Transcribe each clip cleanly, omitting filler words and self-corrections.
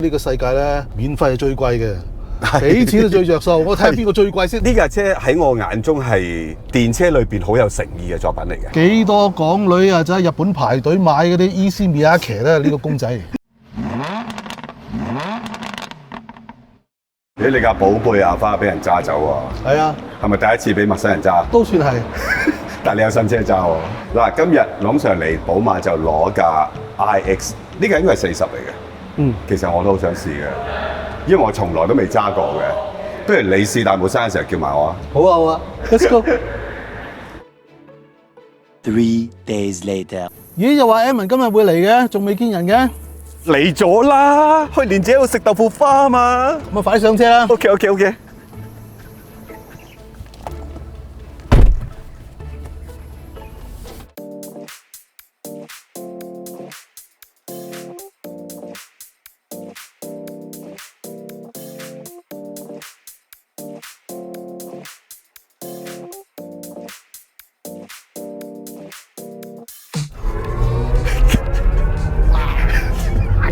呢個世界咧，免費係最貴嘅，俾錢係最着數。我睇下邊個最貴先。呢架車喺我眼中係電車裏邊好有誠意嘅作品嚟嘅。幾多港女啊，就喺日本排隊買嗰啲 Issey Miyake 咧，呢個公仔。咦，你架寶貝阿花俾人揸走喎？係啊，係咪第一次俾陌生人揸？都算係。但你有新車揸喎。嗱，今日林 Sir 嚟寶馬就攞架 iX， 呢架應該係40嚟嘅。其實我都好想試嘅，因為我從來都未揸過嘅。不如你試大帽山嘅時候叫埋我啊！好啊好啊 ，Let's go。3 days later， 咦，又話 Edmond 今日會嚟嘅，仲未見人嘅，嚟咗啦，去蓮姐度食豆腐花啊嘛。咁啊快啲上車啦。OK。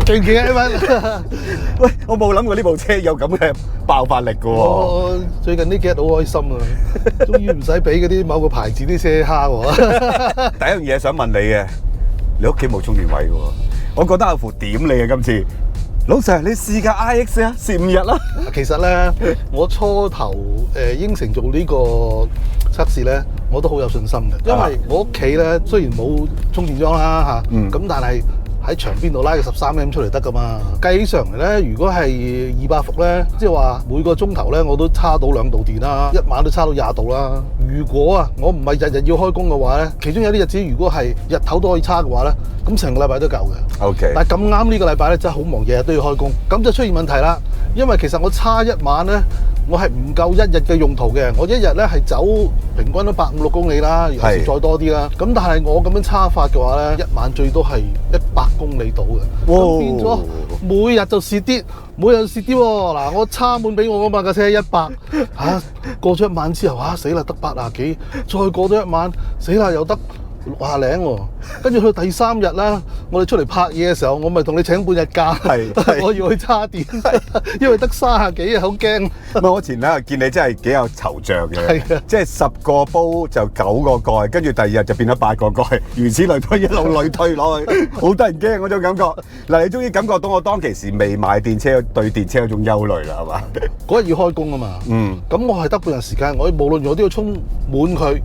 勁唔勁啊 Edmond？喂，我冇諗過呢部車有咁嘅爆發力㗎喎。我最近呢幾日好開心啊，終於唔使俾嗰啲某個牌子啲車蝦喎。第一樣嘢想問你嘅，你屋企冇充電位嘅喎，我覺得阿父點你啊今次。老 Sir，你試架 iX 啊，試5日啦。其實咧，我初頭應承做呢個測試咧，我都好有信心嘅，因為我屋企咧雖然冇充電樁啦嚇，咁但係喺牆邊度拉個13M 出嚟得噶嘛。計上嚟咧，如果係200伏咧，即係話每個鐘頭咧我都叉到2度電啦，一晚都叉到20度啦。如果啊，我唔係日日要開工嘅話咧，其中有啲日子如果係日頭都可以叉嘅話咧，咁成個禮拜都夠嘅。OK。但係咁啱呢個禮拜咧真係好忙，日日都要開工，咁就出現問題啦。因為其實我叉一晚咧，我係唔夠1日嘅用途嘅。我一日咧係走平均都150-160公里啦，有時再多啲啦。咁但係我咁樣叉法嘅話咧，一晚最多係100公里到嘅。咁變咗每日就蝕啲，每日蝕啲喎。嗱，我叉滿俾我嗰架車100嚇，過咗一晚之後死啦得80幾，再過多一晚死啦又得60零喎，跟住去第3日啦，我哋出嚟拍嘢嘅時候，我咪同你請半日假，我要去叉電，因為得30幾啊，好驚。唔係我前兩日見你真係幾有惆悵嘅，即係10個煲就9個蓋，跟住第二日就變咗8個蓋，如此類推，一路類推落去，好得人驚嗰種感覺。嗱，你終於感覺到我當其時未買電車對電車嗰種憂慮啦，係嘛？嗰日要開工啊嘛，咁我係得半日時間，我無論我都要充滿佢，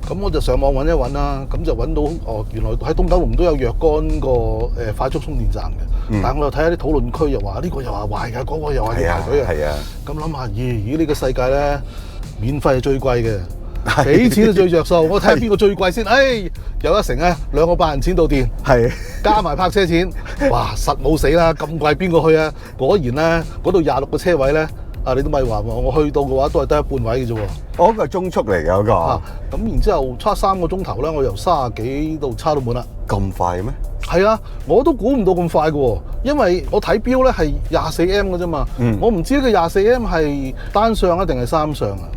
咁我就上網揾一揾啦。咁就揾到原來喺東九龍都有若干個快速充電站嘅，但係我又睇下啲討論區又話呢個又話壞㗎，嗰個又話要排隊啊。咁諗下，咦呢個世界咧，免費係最貴嘅，俾錢係最着數。我睇下邊個最貴先。有一成啊，2個8人錢到電，加埋泊車錢，哇實冇死啦！咁貴邊個去啊？果然咧，嗰度26個車位咧。你都咪話喎，我去到嘅話都係得一半位嘅啫喎。我嗰個係中速嚟嘅嗰個。咁然之後叉3個鐘頭咧，我由30幾度叉到滿啦。咁快咩？係啊，我都估唔到咁快嘅喎，因為我睇錶咧係24M 嘅啫嘛。我唔知呢個24M 係單相啊定係三相啊。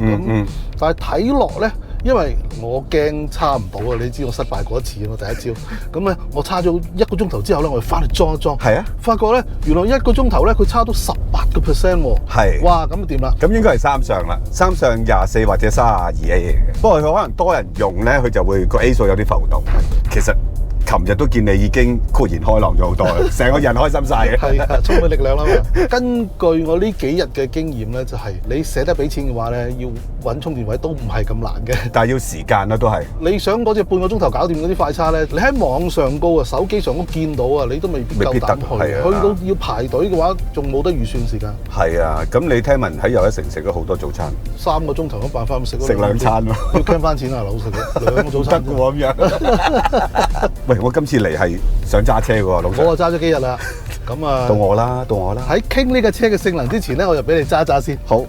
但係睇落咧，因為我驚叉唔到啊！你知我失敗過一次啊嘛，第一招。咁咧，我叉咗1個鐘頭之後咧，我翻嚟裝一裝。發覺咧，原來1個鐘頭咧，佢叉到18%喎。哇，咁掂啦。咁應該係三相啦，三相24或者32A 嚟嘅。不過佢可能多人用咧，佢就會個 A 數有啲浮動。其實琴日都見你已經豁然開朗咗好多啦，成個人開心晒嘅。係啊，充滿力量啦嘛。根據我呢幾日嘅經驗咧，就係你捨得俾錢嘅話咧，要揾充電位都唔係咁難嘅。但係要時間啦，都係。你想嗰隻半個鐘頭搞掂嗰啲快叉咧，你喺網上高啊、手機上都見到啊，你都未必夠膽去。去到要排隊嘅話，仲冇得預算時間。係啊，咁你聽聞喺又一城食咗好多早餐，3個鐘頭都辦法咁食2餐咯，要傾翻錢啊，老實講，2個早餐得嘅喎咁樣。喂，我今次嚟係想揸車嘅喎，老實。我揸咗幾日啦，咁啊，到我啦。喺傾呢架車嘅性能之前咧，我就俾你揸揸先。好。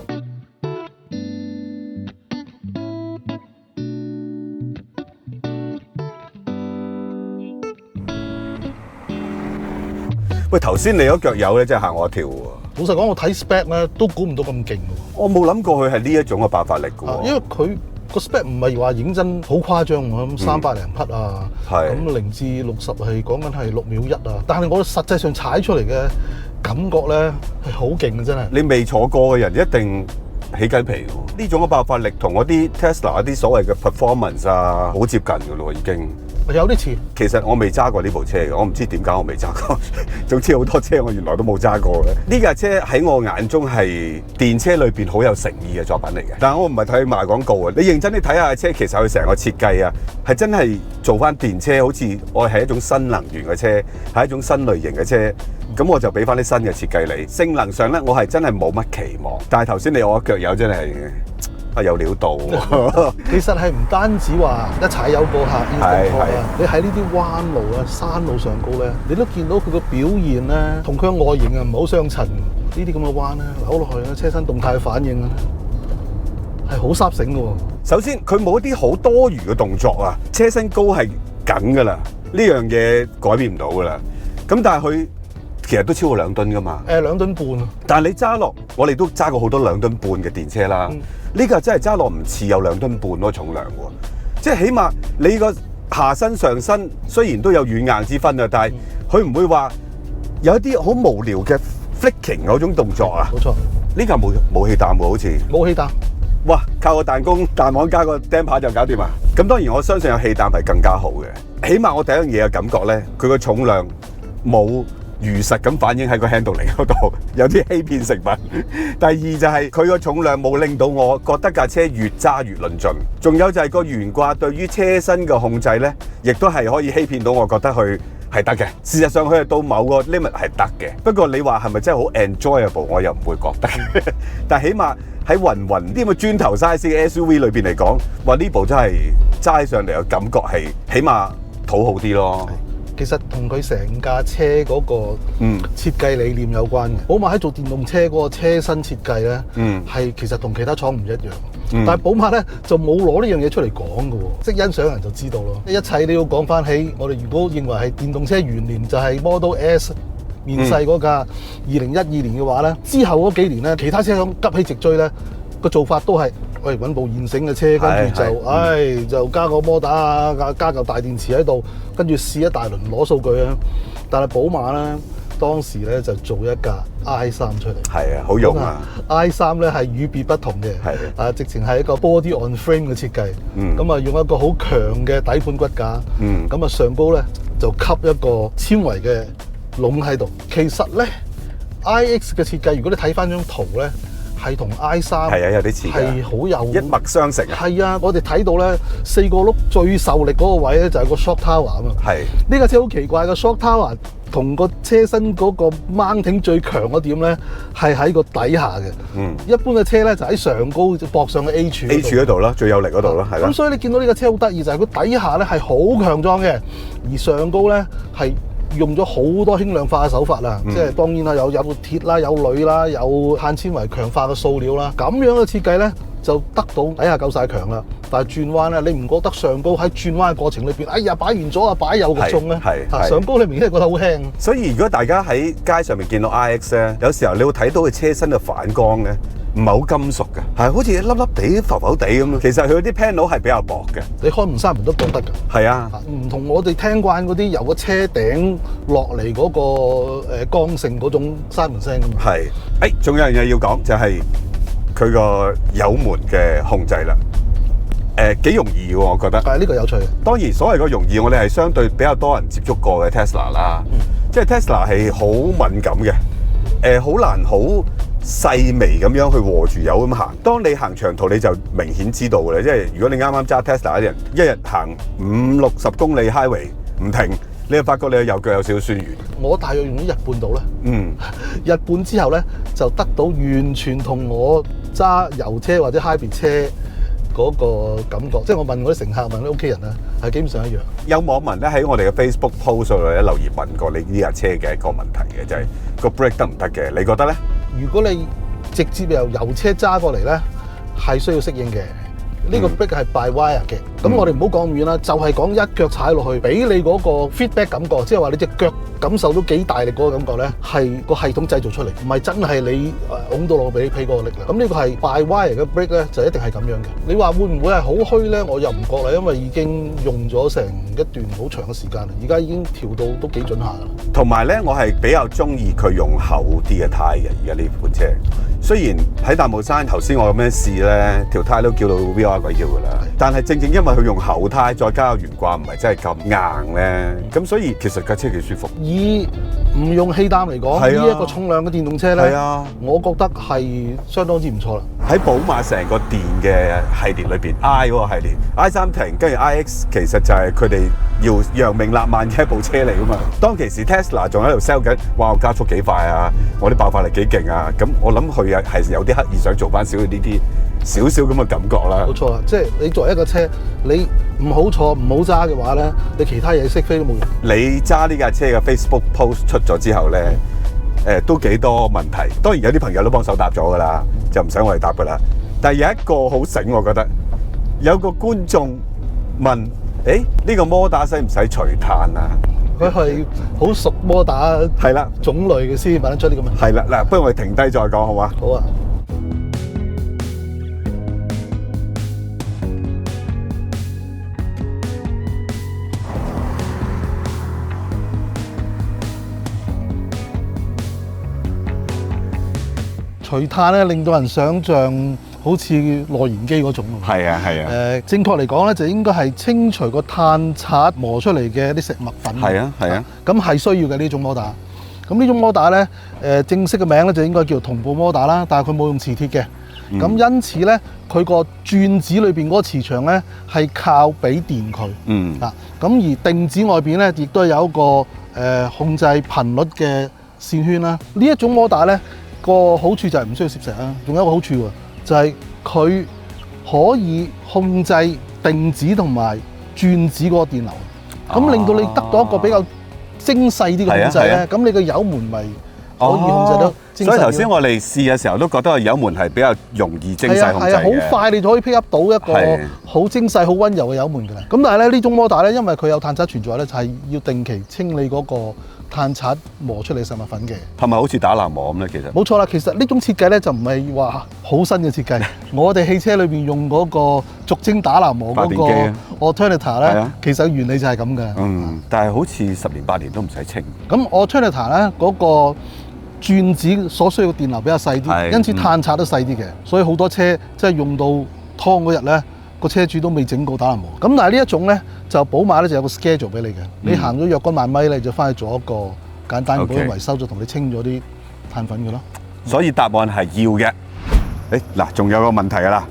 喂，頭先你嗰腳友咧，真係嚇我一跳喎。老實講，我睇 spec 咧都估唔到咁勁嘅喎。我冇諗過佢係呢一種嘅爆發力嘅喎。因為佢個 spec 唔係話認真好誇張喎，咁300零匹啊，係咁0至60係講緊係6秒1啊，但係我實際上踩出嚟嘅感覺咧係好勁嘅真係。你未坐過嘅人一定起雞皮喎！呢種嘅爆發力同嗰啲 Tesla 啲所謂嘅 performance 啊，好接近㗎咯已經。有啲似。其實我未揸過呢部車嘅，我唔知點解我未揸過。總之好多車我原來都冇揸過嘅。呢架車喺我眼中係電車裏邊好有誠意嘅作品嚟嘅。但係我唔係睇賣廣告啊！你認真啲睇下車，其實佢成個設計啊，係真係做翻電車，好似我係一種新能源嘅車，係一種新類型嘅車。咁我就俾翻啲新嘅設計你。性能上咧，我係真係冇乜期望。但係頭先你我腳友真係有料到喎。其實係唔單止話一踩油嗰下要動作啊，你喺呢啲彎路啊、山路上高咧，你都見到佢個表現咧，同佢嘅外形啊唔係好相襯。呢啲咁嘅彎咧，扭落去咧，車身動態反應啊，係好煞醒嘅喎。首先佢冇一啲好多餘嘅動作啊，車身高係緊㗎啦，呢樣嘢改變唔到㗎啦。咁但係佢其實都超過2噸㗎嘛。2噸半啊！但係你揸落，我哋都揸過好多2噸半嘅電車啦。呢架真係揸落唔似有2噸半嗰個重量喎，即係起碼你個下身上身雖然都有軟硬之分啊，但係佢唔會話有一啲好無聊嘅 flicking 嗰種動作啊。冇錯，呢架冇氣膽喎，好似冇氣膽。哇！靠個彈弓彈簧加個釘牌就搞掂啊！咁當然我相信有氣膽係更加好嘅。起碼我第一樣嘢嘅感覺咧，佢個重量冇如實咁反映喺個 handling 嗰度，有啲欺騙成分。第二就係佢個重量冇令到我覺得架車越揸越論盡。仲有就係個懸掛對於車身嘅控制咧，亦都係可以欺騙到我覺得佢係得嘅。事實上佢係到某個 limit 係得嘅。不過你話係咪真係好 enjoyable，我又唔會覺得。但係起碼喺雲雲啲咁嘅磚頭 size 嘅 SUV 裏邊嚟講，話呢部真係揸上嚟嘅感覺係起碼討好啲咯。其實同佢成架車嗰個設計理念有關嘅。寶馬喺做電動車嗰個車身設計咧，係其實同其他廠唔一樣。但係寶馬咧就冇攞呢樣嘢出嚟講嘅喎，識欣賞人就知道咯。一切都要講翻起，我哋如果認為係電動車元年就係 Model S 面世嗰架2012年嘅話咧，之後嗰幾年咧，其他車廠急起直追咧，個做法都係揾部現成嘅車，跟住就就加個摩打啊，加嚿大電池喺度，跟住試一大輪攞數據啊。但係寶馬咧當時咧就做一架 i3 出嚟，係啊，好用啊！i3 咧係與別不同嘅，係直情係一個 body on frame 嘅設計，咁啊用一個好強嘅底盤骨架，咁啊上高咧就吸一個纖維嘅籠喺度。其實咧 iX 嘅設計，如果你睇翻張圖咧，係同 i3 係啊有啲似，係好有一脈相承啊！係啊，我哋睇到咧4個轆最受力嗰個位咧就係個 shock tower 啊嘛。係呢架車好奇怪，個 shock tower 同個車身嗰個 mounting 最強嗰點咧係喺個底下嘅。一般嘅車咧就喺上高駁上個 A 柱嗰度啦，最有力嗰度啦，係啦。咁所以你見到呢架車好得意，就係佢底下咧係好強壯嘅，而上高咧係用咗好多輕量化嘅手法啦，即係當然啦，有鐵啦，有鋁啦，有碳纖維強化嘅塑料啦，咁樣嘅設計咧就得到底下夠晒強啦。但係轉彎咧，你唔覺得上高喺轉彎嘅過程裏邊，哎呀擺完咗啊，擺右個中咧，上高你明顯係覺得好輕。所以如果大家喺街上面見到 iX 咧，有時候你會睇到佢車身嘅反光咧，唔係好金屬嘅，係好似粒粒地、浮浮地咁。其實佢啲 panel 係比較薄嘅，你開門閂門都覺得㗎。係啊，唔同我哋聽慣嗰啲由個車頂落嚟嗰個剛性嗰種閂門聲㗎嘛。係，仲有樣嘢要講就係佢個油門嘅控制啦。幾容易喎，我覺得。係呢個有趣嘅。當然，所謂個容易，我哋係相對比較多人接觸過嘅 Tesla 啦。即係 Tesla 係好敏感嘅，好難好細微咁樣去和住油咁行。當你行長途，你就明顯知道嘅啦。即係如果你啱啱揸 Tesla 啲人，一日行50-60公里 highway 唔停，你就發覺你嘅右腳有少少酸軟。我大約用咗日半度咧。日半之後咧，就得到完全同我揸油車或者 hybrid 車嗰個感覺，即係我問我啲乘客，問啲屋企人咧，係基本上一樣。有網民咧喺我哋嘅 Facebook post 度咧留言問過你呢架車嘅一個問題嘅，就係個 brake 得唔得嘅？你覺得咧？如果你直接由油車揸過嚟咧，係需要適應嘅。呢個 brake 係 by wire 嘅。咁我哋唔好講咁遠啦，就係講一腳踩落去，俾你嗰個 feedback 感覺，即係話你隻腳感受到幾大力嗰個感覺咧，係個系統製造出嚟，唔係真係你拱到落俾你嗰個力量。咁呢個係 by wire 嘅 brake 咧，就一定係咁樣嘅。你話會唔會係好虛咧？我又唔覺啦，因為已經用咗成一段好長嘅時間啦，而家已經調到都幾準下啦。同埋咧，我係比較中意佢用厚啲嘅胎嘅，而家呢款車。雖然喺大帽山頭先我咁樣試咧，條胎都叫到 VR 鬼叫㗎啦。但係正正因為佢用厚胎，再加個懸掛唔係真係咁硬咧，咁所以其實架車幾舒服。以唔用氣膽嚟講，呢一個重量嘅電動車咧，我覺得係相當之唔錯啦。喺寶馬成個電嘅系列裏邊 ，I 嗰個系列 i30跟住 iX 其實就係佢哋要揚名立萬嘅一部車嚟㗎嘛。當其時 Tesla 仲喺度 sell 緊，哇！我加速幾快啊，我啲爆發力幾勁啊，咁我諗佢係有啲刻意想做翻少少呢啲少少咁嘅感覺啦。冇錯啦，即係你作為一個車，你唔好坐唔好揸嘅話咧，你其他嘢識飛都冇用。你揸呢架車嘅 Facebook post 出咗之後咧，都幾多問題。當然有啲朋友都幫手答咗㗎啦，就唔使我哋答㗎啦。但係有一個好醒，我覺得有個觀眾問：呢個摩打使唔使除碳啊？佢係好熟摩打係啦種類嘅先問得出呢個問題。係啦，嗱，不如我哋停低再講好嗎？好啊。除碳咧，令到人想像好似內燃機嗰種。係啊。正確嚟講咧，就應該係清除個碳刷磨出嚟嘅啲石墨粉。係啊。咁係需要嘅呢種摩打。咁呢種摩打咧，正式嘅名咧就應該叫同步摩打啦，但係佢冇用磁鐵嘅。咁因此咧，佢個轉子裏邊嗰個磁場咧係靠俾電佢。咁而定子外邊咧，亦都有一個控制頻率嘅線圈啦。呢一種摩打咧，個好處就係唔需要攝石啦，仲有一個好處喎，就係佢可以控制定子同埋轉子嗰個電流，咁令到你得到一個比較精細啲嘅控制咧。咁你個油門咪可以控制得精細啲。所以頭先我哋試嘅時候都覺得個油門係比較容易精細控制嘅。好快你就可以 pick up 到一個好精細、好溫柔嘅油門㗎啦。咁但係咧呢種摩打咧，因為佢有碳刷存在咧，就係要定期清理嗰個碳刷磨出嚟嘅石墨粉嘅。係咪好似打藍磨咁咧？其實冇錯啦，其實呢種設計咧就唔係話好新嘅設計。我哋汽車裏邊用嗰個俗稱打藍磨嗰個 alternator 咧，其實原理就係咁嘅。但係好似10年8年都唔使清。咁 alternator 咧嗰個轉子所需要嘅電流比較細啲，因此碳刷都細啲嘅，所以好多車即係用到湯嗰日咧，個車主都未整過打藍磨。咁但係呢一種咧，就寶馬咧就有個 schedule 俾你嘅，你行咗若干萬米咧，就翻去做一個簡單嘅保養維修，就同你清咗啲碳粉嘅咯。所以答案係要嘅。嗱，仲有個問題㗎啦。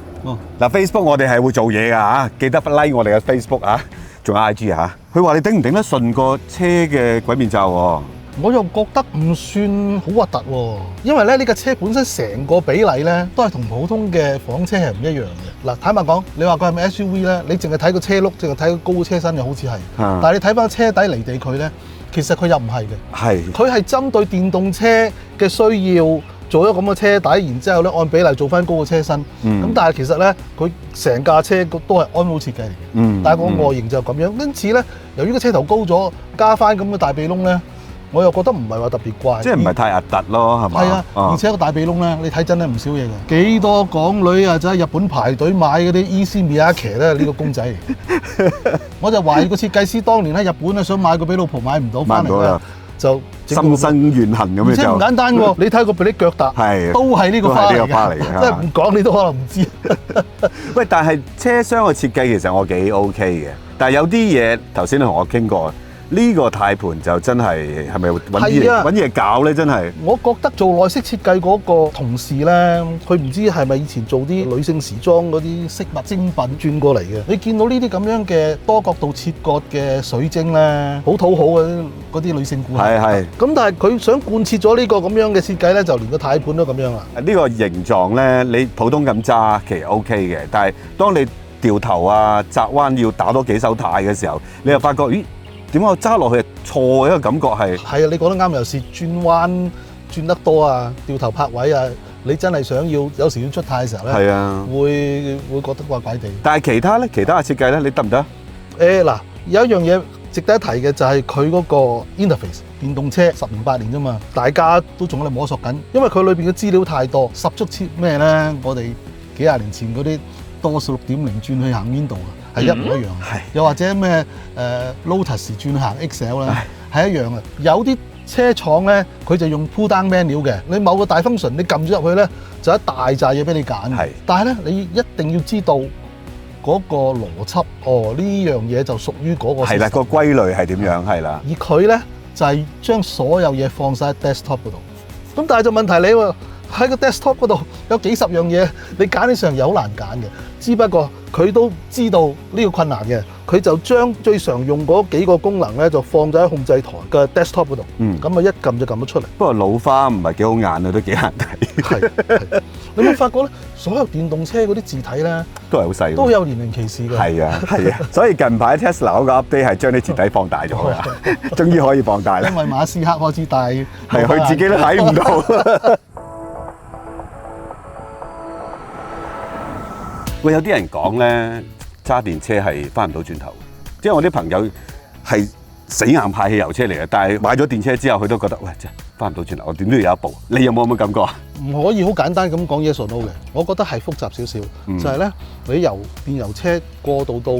嗱 Facebook 我哋係會做嘢㗎嚇，記得 like 我哋嘅 Facebook 啊，仲有 IG 嚇。佢話你頂唔頂得順個車嘅鬼面罩喎？我又覺得唔算好核突喎，因為咧呢架車本身成個比例咧都係同普通嘅房車係唔一樣嘅。嗱，坦白講，你話佢係咪 SUV 咧？你淨係睇個車轆，淨係睇個高車身又好似係，但係你睇翻車底離地佢咧，其實佢又唔係嘅。佢係針對電動車嘅需要做咗咁嘅車底，然之後咧按比例做翻高個車身。咁但係其實咧，佢成架車都係安好設計嚟嘅。但係個外形就咁樣，因此咧，由於個車頭高咗，加翻咁嘅大鼻窿咧。我又覺得唔係話特別怪，即係唔係太核突咯，係嘛？係啊，而且個大鼻窿咧，你睇真係唔少嘢嘅。幾多港女啊，就喺日本排隊買嗰啲 Issey Miyake 咧，呢個公仔嚟。我就懷疑個設計師當年喺日本咧想買個俾老婆買唔到翻嚟咧，就心生怨恨咁樣。而且唔簡單喎，你睇個俾啲腳踏，都係呢個花嚟嘅，即係唔講你都可能唔知。喂，但係車廂嘅設計其實我幾 OK 嘅，但係有啲嘢頭先你同我傾過。呢個軚盤就真係係咪揾嘢搞咧？真係，我覺得做內飾設計嗰個同事咧，佢唔知係咪以前做啲女性時裝嗰啲飾物精品轉過嚟嘅。你見到呢啲咁樣嘅多角度切割嘅水晶咧，好討好嗰啲女性顧客。係。咁但係佢想貫徹咗呢個咁樣嘅設計咧，就連個軚盤都咁樣啦。呢個形狀咧，你普通咁揸其實 OK 嘅，但係當你掉頭啊、側彎要打多幾手軚嘅時候，你又發覺咦？點解我揸落去係錯嘅一個感覺係？係啊，你講得啱，有時轉彎轉得多啊，掉頭泊位啊，你真係想要有時要出太嘅時候咧，係啊，會覺得怪怪地。但係其他咧，其他嘅設計咧，你得唔得？嗱，有一樣嘢值得一提嘅就係佢嗰個 interface， 電動車10年8年啫嘛，大家都仲喺度摸索緊，因為佢裏邊嘅資料太多，十足切咩咧？我哋幾廿年前嗰啲多數6.0轉去行邊度啊，係一模一樣。係又或者咩Lotus 轉去行 XL 咧，係一樣嘅。有啲車廠咧，佢就用 pull down menu 嘅，你某個大 function 你撳咗入去咧，就一大扎嘢俾你揀。係，但係咧，你一定要知道嗰個邏輯，呢樣嘢就屬於嗰個。係啦，個歸類係點樣？係啦。而佢咧就係將所有嘢放晒喺 desktop 嗰度。咁但係就問題你喎，喺個 desktop 嗰度有幾十樣嘢，你揀起上又好難揀嘅。只不過佢都知道呢個困難嘅，佢就將最常用嗰幾個功能咧，就放咗喺控制台嘅 desktop 嗰度。咁啊一撳就撳得出嚟。不過老花唔係幾好眼啊，都幾難睇。係，你有冇發覺咧？所有電動車嗰啲字體咧，都係好細，都有年齡歧視嘅。係啊，係啊。所以近排 Tesla 嗰個 update 係將啲字體放大咗㗎，終於可以放大啦。因為馬斯克開始戴，係佢自己都睇唔到。喂，有啲人講咧，揸電車係翻唔到轉頭，即係我啲朋友係死硬派汽油車嚟嘅，但係買咗電車之後，佢都覺得喂，真係翻唔到轉頭，我點都要有一部。你有冇咁嘅感覺啊？唔可以好簡單咁講 yes or no 嘅，我覺得係複雜少少，就係咧，你由電油車過渡到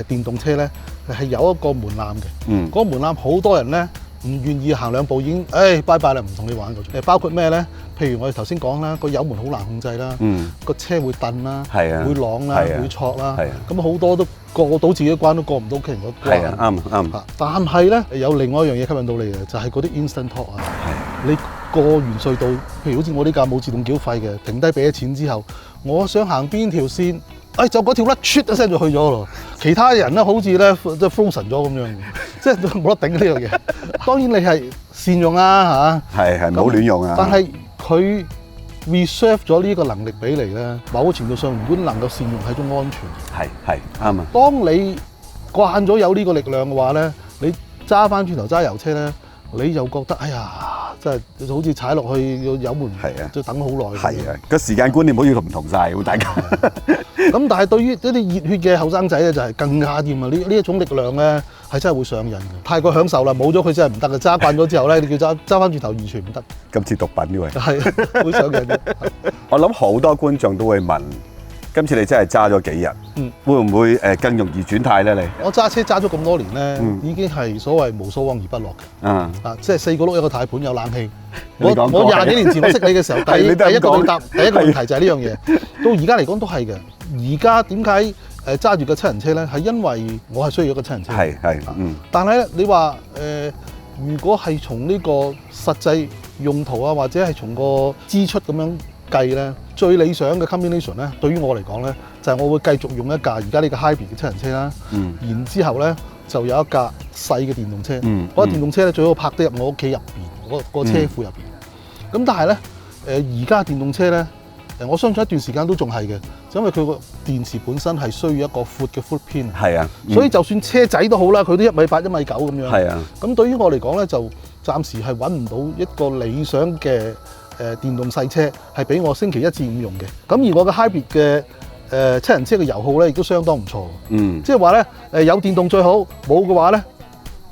電動車咧，係有一個門檻嘅。嗰個門檻好多人咧唔願意行兩步已經，拜拜啦，唔同你玩嗰種。包括咩咧？譬如我哋頭先講啦，個油門好難控制啦，個車會頓啦，會啷啦，會挫啦，咁好多都過到自己關都過唔到其他關。係啊，啱。但係咧有另外一樣嘢吸引到你嘅，就係嗰啲 instant torque 啊。你過完隧道，譬如好似我呢架冇自動繳費嘅，停低俾咗錢之後，我想行邊條線，就嗰條甩出一聲就去咗咯。其他人咧好似咧即係 frozen 咗咁樣，即係冇得頂呢樣嘢。當然你係善用啦嚇，係唔好亂用啊。但係佢 reserve 咗呢個能力俾你咧，某個程度上如果能夠善用係一種安全。係啱啊。當你慣咗有呢個力量嘅話咧，你揸翻轉頭揸油車咧，你就覺得哎呀，真係好似踩落去個油門，就等好耐。係啊，個時間觀念好似唔同晒，大家。咁但係對於一啲熱血嘅後生仔咧，就係更加掂啊！呢一種力量咧，係真係會上癮嘅，太過享受啦，冇咗佢真係唔得嘅。揸慣咗之後咧，你叫揸翻轉頭完全唔得。今次毒品呢位係會上癮嘅。我諗好多觀眾都會問，今次你真係揸咗幾日？會唔會更容易轉態咧？你我揸車揸咗咁多年咧，已經係所謂無所往而不落嘅。即係4個轆一個軚盤有冷氣。我20幾年前我識你嘅時候，第一個你答第一個問題就係呢樣嘢。到而家嚟講都係嘅。而家點解揸住個七人車咧？係因為我係需要一個七人車。但係咧，你話如果係從呢個實際用途啊，或者係從個支出咁樣計咧，最理想嘅 combination 咧，對於我嚟講咧，就係我會繼續用一架而家呢個 hybrid 嘅七人車啦。然之後咧，就有一架細嘅電動車。嗰個電動車咧，最好泊得入我屋企入邊個車庫入邊。咁但係咧，而家電動車咧，我相信一段時間都仲係嘅，因為佢個電池本身係需要一個闊嘅 footprint。係啊，所以就算車仔都好啦，佢都1.8米、1.9米咁樣。係啊，咁對於我嚟講咧，就暫時係揾唔到一個理想嘅電動細車係俾我星期1至5用嘅。咁而我嘅 hybrid 嘅七人車嘅油耗咧，亦都相當唔錯。即係話咧，有電動最好，冇嘅話咧，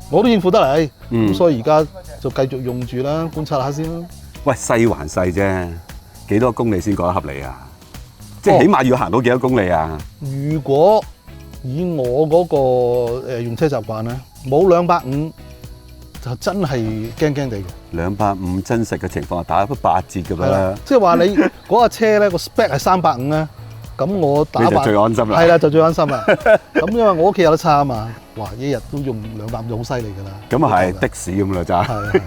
我都應付得嚟。咁所以而家就繼續用住啦，觀察下先啦。喂，細還細啫。幾多公里先覺得合理啊？即係起碼要行到幾多公里啊？如果以我嗰個用車習慣咧，冇250就真係驚驚地嘅。250真實嘅情況下打咗8折㗎啦。即係話你嗰架車咧個 spec 係350咧，咁我打你就最安心啦。係啦，就最安心啦。咁因為我屋企有得叉啊嘛，哇！一日都用250就好犀利㗎啦。咁啊係的士咁啦揸。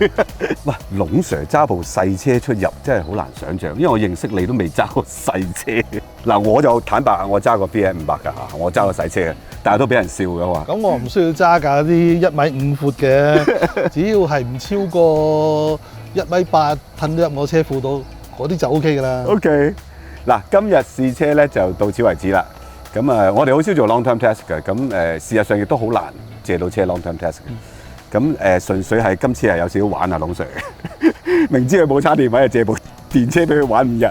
喂，龍 Sir 揸部細車出入真係好難想像，因為我認識你都未揸過細車。嗱，我就坦白我揸過 BM500㗎，我揸過細車嘅，但係都俾人笑㗎嘛。咁我唔需要揸㗎啲1.5米闊嘅，只要係唔超過1.8米褪咗入我車庫度，嗰啲就 OK 㗎啦。OK。嗱，今日試車咧就到此為止啦。咁我哋好少做 long term test 嘅，咁事實上亦都好難借到車 long term test 嘅。咁純粹係今次係有少少玩啊，龍 Sir。明知佢冇叉電位，就借部電車俾佢玩5日。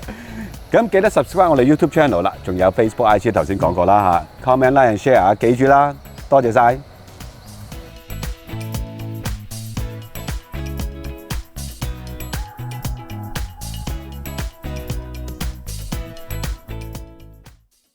咁記得 subscribe 我哋 YouTube channel 啦，仲有 Facebook、IG 頭先講過啦嚇。Comment、like and share 記住啦，多謝晒。